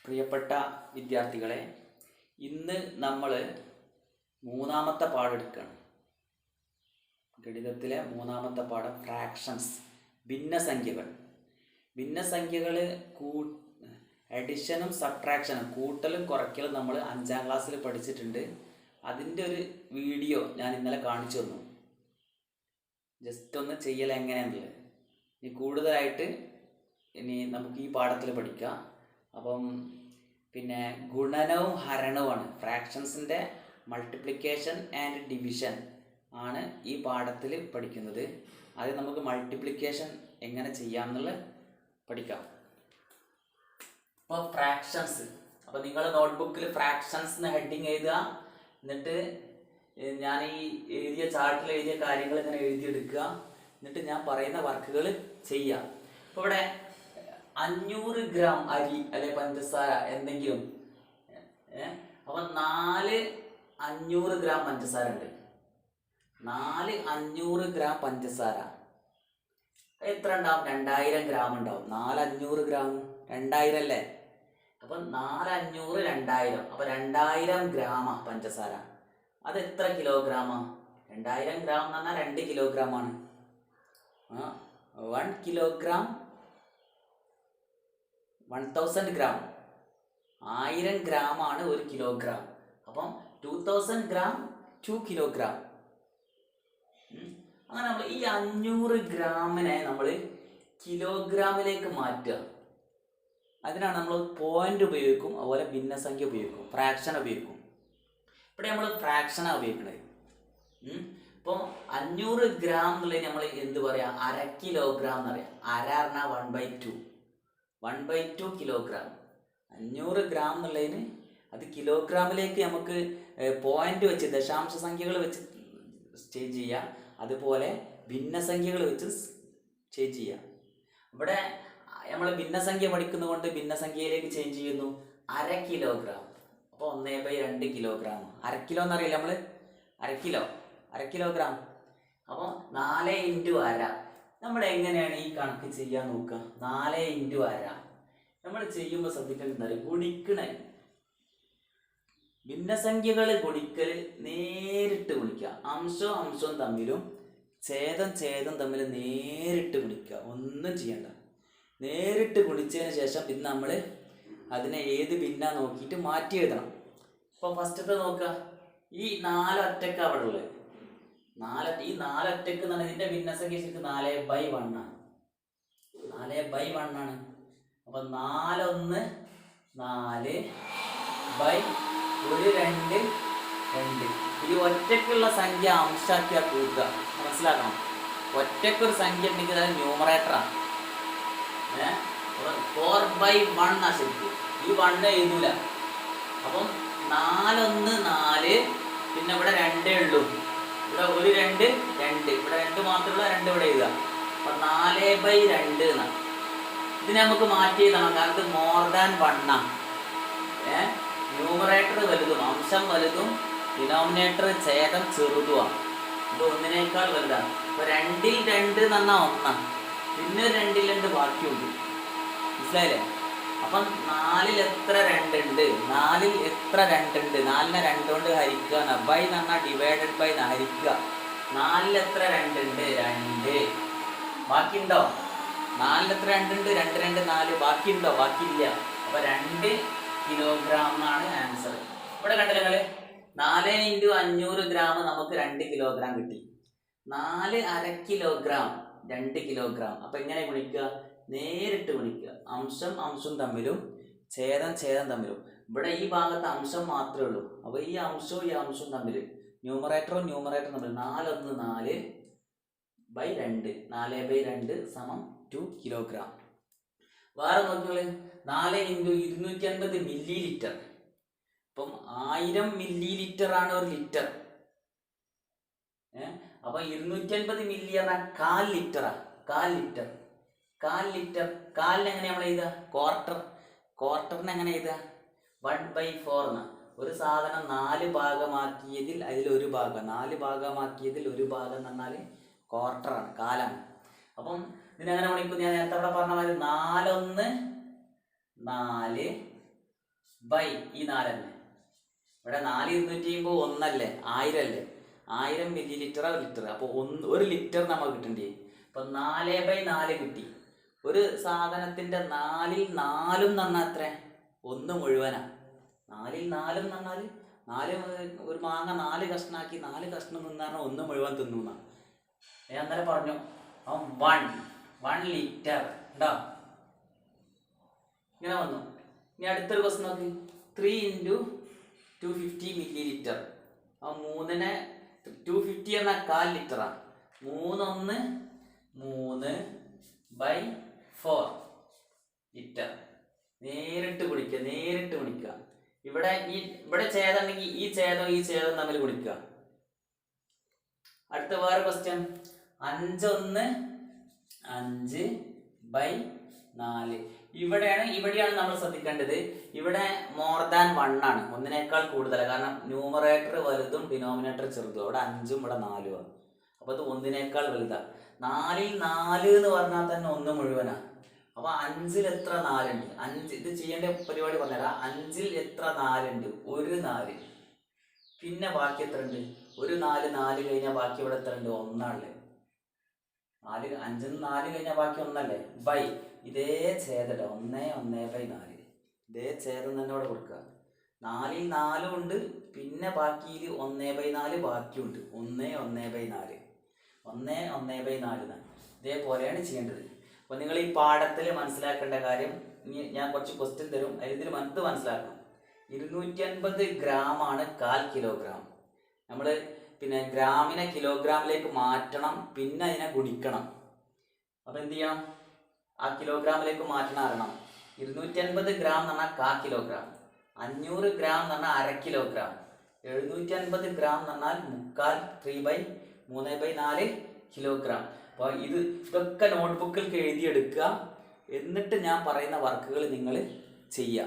പ്രിയപ്പെട്ട വിദ്യാർത്ഥികളെ, ഇന്ന് നമ്മൾ മൂന്നാമത്തെ പാഠം എടുക്കുകയാണ്. ഗണിതത്തിലെ മൂന്നാമത്തെ പാഠം ഫ്രാക്ഷൻസ്, ഭിന്നസംഖ്യകൾ. ഭിന്നസംഖ്യകൾ അഡിഷനും സബ്ട്രാക്ഷനും, കൂട്ടലും കുറയ്ക്കലും നമ്മൾ 5ാം ക്ലാസ്സിൽ പഠിച്ചിട്ടുണ്ട്. അതിൻ്റെ ഒരു വീഡിയോ ഞാൻ ഇന്നലെ കാണിച്ചു തന്നു. ജസ്റ്റ് ഒന്ന് ചെയ്യൽ എങ്ങനെയാണെന്നുള്ളത്. ഇനി കൂടുതലായിട്ട് നമുക്ക് ഈ പാഠത്തിൽ പഠിക്കാം. അപ്പം പിന്നെ ഗുണനവും ഹരണവുമാണ്, ഫ്രാക്ഷൻസിൻ്റെ മൾട്ടിപ്ലിക്കേഷൻ ആൻഡ് ഡിവിഷൻ ആണ് ഈ പാഠത്തിൽ പഠിക്കുന്നത്. ആദ്യം നമുക്ക് മൾട്ടിപ്ലിക്കേഷൻ എങ്ങനെ ചെയ്യാമെന്നുള്ളത് പഠിക്കാം. അപ്പോൾ ഫ്രാക്ഷൻസ്, അപ്പോൾ നിങ്ങൾ നോട്ട്ബുക്കിൽ ഫ്രാക്ഷൻസ് എന്ന് ഹെഡിങ് എഴുതുക. എന്നിട്ട് ഞാൻ ഈ എഴുതിയ ചാർട്ടിൽ എഴുതിയ കാര്യങ്ങൾ ഇങ്ങനെ എഴുതിയെടുക്കുക. എന്നിട്ട് ഞാൻ പറയുന്ന വർക്കുകൾ ചെയ്യുക. അപ്പോൾ ഇവിടെ 500 ഗ്രാം അരി അല്ലെ പഞ്ചസാര എന്തെങ്കിലും, അപ്പം 4 500 ഗ്രാം പഞ്ചസാര ഉണ്ട്. 4 500 ഗ്രാം പഞ്ചസാര എത്ര ഉണ്ടാവും? 2000 ഗ്രാം ഉണ്ടാവും. 4 500 ഗ്രാം 2000 അല്ലേ? അപ്പം 4 500 2000, അപ്പം 2000 ഗ്രാമാ പഞ്ചസാര. അത് എത്ര കിലോഗ്രാമാ? 2000 ഗ്രാം എന്ന് പറഞ്ഞാൽ 2 കിലോഗ്രാമാണ്. 1 കിലോഗ്രാം 1000 ഗ്രാം, 1000 ഗ്രാമാണ് 1 കിലോഗ്രാം. അപ്പം 2000 ഗ്രാം 2 കിലോഗ്രാം. അങ്ങനെ നമ്മൾ ഈ 500 ഗ്രാമിനെ നമ്മൾ കിലോഗ്രാമിലേക്ക് മാറ്റുക. അതിനാണ് നമ്മൾ പോയിന്റ് ഉപയോഗിക്കും, അതുപോലെ ഭിന്നസംഖ്യ ഉപയോഗിക്കും, ഫ്രാക്ഷൻ ഉപയോഗിക്കും. ഇവിടെ നമ്മൾ ഫ്രാക്ഷനാണ് ഉപയോഗിക്കുന്നത്. ഇപ്പോൾ 500 ഗ്രാം എന്നുള്ളത് നമ്മൾ എന്ത് പറയാം? 1/2 കിലോഗ്രാം എന്ന് പറയാം. 1/2 പറഞ്ഞാൽ 1/2 കിലോഗ്രാം. 500 ഗ്രാം എന്നുള്ളതിന് അത് കിലോഗ്രാമിലേക്ക് നമുക്ക് പോയിന്റ് വെച്ച്, ദശാംശ സംഖ്യകൾ വെച്ച് ചേഞ്ച് ചെയ്യുക. അതുപോലെ ഭിന്നസംഖ്യകൾ വെച്ച് ചേഞ്ച് ചെയ്യുക. ഇവിടെ നമ്മൾ ഭിന്നസംഖ്യ പഠിക്കുന്നത് കൊണ്ട് ഭിന്നസംഖ്യയിലേക്ക് ചേഞ്ച് ചെയ്യുന്നു. 1/2 കിലോഗ്രാം. അപ്പോൾ 1/2 കിലോഗ്രാം. 1/2 കിലോ എന്നറിയില്ല നമ്മൾ? 1/2 കിലോഗ്രാം. അപ്പോൾ 4 × 1/2. നമ്മൾ എങ്ങനെയാണ് ഈ കണക്ക് ചെയ്യാൻ നോക്കുക? 4 × 1/2 നമ്മൾ ചെയ്യുമ്പോൾ ശ്രദ്ധിക്കേണ്ടത് ഗുണിക്കണേ. ഭിന്നസംഖ്യകൾ ഗുണിക്കൽ നേരിട്ട് ഗുണിക്കുക. അംശവും തമ്മിലും ഛേദം തമ്മിൽ നേരിട്ട് ഗുണിക്കുക. ഒന്നും ചെയ്യണ്ട, നേരിട്ട് ഗുണിച്ചതിന് ശേഷം ഇത് നമ്മൾ അതിനെ ഏത് ഭിന്ന നോക്കിയിട്ട് മാറ്റി എഴുതണം. അപ്പോൾ ഫസ്റ്റത്തെ നോക്കുക, ഈ 4 ഒറ്റക്ക് അവിടെ ഉള്ളത്. ഈ 4 ഒറ്റക്ക് എന്ന് പറഞ്ഞാൽ ഇതിൻ്റെ ഭിന്നസംഖ്യ ശരിക്കും 4/1 ആണ്. 4/1 ആണ്. അപ്പം 4 1 4 1 2 2. ഈ ഒറ്റക്കുള്ള സംഖ്യ അംശാക്കിയാൽ കൂട്ടുക. മനസ്സിലാക്കണം, ഒറ്റക്കൊരു സംഖ്യ ഉണ്ടെങ്കിൽ അത് ന്യൂമറേറ്ററാണ്. 4/1 ആ ശരിക്കും. ഈ 1 എഴുതൂല. അപ്പം 4 1 4, പിന്നെ ഇവിടെ 2 ഉള്ളൂ. ഇവിടെ 1 2 2, ഇവിടെ 2 മാത്രമുള്ള 2 ഇവിടെ എഴുതുക. അപ്പം 4/2 എന്നാണ്. ഇതിനെ നമുക്ക് മാറ്റി എഴുതണം, കാരണം ഇത് മോർ ദാൻ 1 ആണ്. ന്യൂമറേറ്റർ വലുതും അംശം വലുതും ഡിനോമിനേറ്റർ ഛേദം ചെറുതുമാണ്. ഇത് 1നേക്കാൾ വലുതാണ്. അപ്പോൾ 2ൽ 2 എന്ന് പറഞ്ഞാൽ 1, പിന്നെ 2ൽ 2 ബാക്കിയുണ്ട്. മനസ്സിലായില്ലേ? അപ്പം 4ൽ എത്ര 2 ഉണ്ട്? 4ൽ എത്ര 2 ഉണ്ട്? 4നെ 2 കൊണ്ട് ഹരിക്കുക. ബൈ എന്ന് പറഞ്ഞാൽ ഡിവൈഡഡ് ബൈ ഹരിക്കുക. 4ൽ എത്ര 2 ഉണ്ട്? 2. ബാക്കിയുണ്ടോ? 4ൽ എത്ര 2 ഉണ്ട്? 2 2 4. ബാക്കിയുണ്ടോ? ബാക്കിയില്ല. അപ്പോൾ 2 കിലോഗ്രാം എന്നാണ് ആൻസർ. ഇവിടെ കണ്ടില്ല നിങ്ങൾ? 4 × 500 ഗ്രാം നമുക്ക് 2 കിലോഗ്രാം കിട്ടി. 4 1/2 കിലോഗ്രാം 2 കിലോഗ്രാം. അപ്പം എങ്ങനെ ഗുണിക്കുക? നേരിട്ട് ഗുണിക്കുക. അംശം തമ്മിലും ഛേദം തമ്മിലും. ഇവിടെ ഈ ഭാഗത്ത് അംശം മാത്രമേ ഉള്ളൂ. അപ്പോൾ ഈ അംശവും തമ്മിൽ ന്യൂമറേറ്ററും തമ്മിൽ 4 1 4/2. 4/2 = 2 കിലോഗ്രാം. വേറെ നോക്കിയാൽ 4 × 250 മില്ലി ലിറ്റർ. അപ്പം 1000 മില്ലി ലിറ്റർ ആണ് 1 ലിറ്റർ. അപ്പം 250 മില്ലി പറഞ്ഞാൽ 1/4 ലിറ്ററാണ്. 1/4 ലിറ്റർ. കാലിന് എങ്ങനെ നമ്മൾ എഴുതുക? ക്വാർട്ടറിന് എങ്ങനെ എഴുതുക? 1/4 എന്നാണ്. ഒരു സാധനം 4 ഭാഗമാക്കിയതിൽ അതിലൊരു ഭാഗം, 4 ഭാഗമാക്കിയതിൽ ഒരു ഭാഗം എന്ന് പറഞ്ഞാൽ ക്വാർട്ടറാണ്, കാലാണ്. അപ്പം ഇതിനെങ്ങനെ വിളിക്കും? ഞാൻ നേരത്തെ അവിടെ പറഞ്ഞ മാതിരി 4 1 4 ബൈ ഈ 4 തന്നെ. ഇവിടെ 4 ഒന്നല്ലേ, 1000 അല്ലേ, 1000 മില്ലി ലിറ്റർ ലിറ്റർ. അപ്പോൾ 1 ലിറ്റർ നമുക്ക് കിട്ടണ്ടേ. അപ്പം 4/4 കിട്ടി. ഒരു സാധനത്തിൻ്റെ 4ൽ 4 എന്ന് പറഞ്ഞാൽ എത്ര? 1 മുഴുവനാ. 4ൽ 4 എന്ന് പറഞ്ഞാൽ 4 ഒരു മാങ്ങ 4 കഷ്ണാക്കി 4 കഷ്ണം തിന്നാണ് 1 മുഴുവൻ തിന്നുന്ന. ഞാൻ അന്നേരം പറഞ്ഞു 1 ലിറ്റർ ഉണ്ടോ, ഇങ്ങനെ വന്നു. ഇനി അടുത്തൊരു ക്വസ്റ്റ്യൻ നോക്കി. 3 × 250 മില്ലി ലിറ്റർ. ആ 3നെ 250 എന്നാൽ 1/4 ലിറ്ററാണ്. 3/4 ലിറ്റർ. നേരിട്ട് ഗുണിക്കുക. ഇവിടെ ഛേദമുണ്ടെങ്കിൽ ഈ ഛേദം തമ്മിൽ ഗുണിക്കുക. അടുത്ത വേറെ ക്വസ്റ്റ്യൻ. 5/4. ഇവിടെയാണ് നമ്മൾ ശ്രദ്ധിക്കേണ്ടത്. ഇവിടെ മോർ ദാൻ 1 ആണ്, ഒന്നിനേക്കാൾ കൂടുതലാണ്. കാരണം ന്യൂമറേറ്റർ വലുതും ഡിനോമിനേറ്റർ ചെറുതും. അവിടെ 5ഉം ഇവിടെ 4ഉം ആണ്. അപ്പോൾ അത് ഒന്നിനേക്കാൾ വലുതാണ്. 4ൽ 4 എന്ന് പറഞ്ഞാൽ തന്നെ 1 മുഴുവനാണ്. അപ്പോൾ 5ൽ എത്ര 4 ഉണ്ട്? 5 ഇത് ചെയ്യേണ്ട പരിപാടി പറഞ്ഞുതരാം. 5ൽ എത്ര 4 ഉണ്ട്? 1 4. പിന്നെ ബാക്കി എത്ര ഉണ്ട്? ഒരു 4 കഴിഞ്ഞാൽ ബാക്കി ഇവിടെ എത്ര ഉണ്ട്? 1 ആണല്ലേ. 5 4 കഴിഞ്ഞാൽ ബാക്കി 1 അല്ലേ. ബൈ ഇതേ ഛേദം 1/4. ഇതേ ഛേദം തന്നെ ഇവിടെ കൊടുക്കുക. 4ൽ 4 ഉണ്ട്, പിന്നെ ബാക്കിയിൽ 1/4 ബാക്കിയുണ്ട്. 1/4. 1/4. ഇതേപോലെയാണ് ചെയ്യേണ്ടത്. അപ്പോൾ നിങ്ങൾ ഈ പാഠത്തിൽ മനസ്സിലാക്കേണ്ട കാര്യം, ഞാൻ കുറച്ച് ക്വസ്റ്റ്യൻ തരും, ഇതിൽ മനസ്സിലാക്കണം. 250 ഗ്രാം ആണ് 1/4 കിലോഗ്രാം. നമ്മൾ പിന്നെ ഗ്രാമിനെ കിലോഗ്രാമിലേക്ക് മാറ്റണം, പിന്നെ അതിനെ ഗുണിക്കണം. അപ്പോൾ എന്ത് ചെയ്യണം? ആ കിലോഗ്രാമിലേക്ക് മാറ്റണം അറിയണം. 250 ഗ്രാം എന്ന് പറഞ്ഞാൽ 1/4 കിലോഗ്രാം, 500 ഗ്രാം എന്ന് പറഞ്ഞാൽ 1/2 കിലോഗ്രാം, 750 ഗ്രാം എന്ന് പറഞ്ഞാൽ 3/4 കിലോഗ്രാം. അപ്പോൾ ഇതൊക്കെ നോട്ട്ബുക്കിൽ എഴുതിയെടുക്കുക. എന്നിട്ട് ഞാൻ പറയുന്ന വർക്കുകൾ നിങ്ങൾ ചെയ്യുക.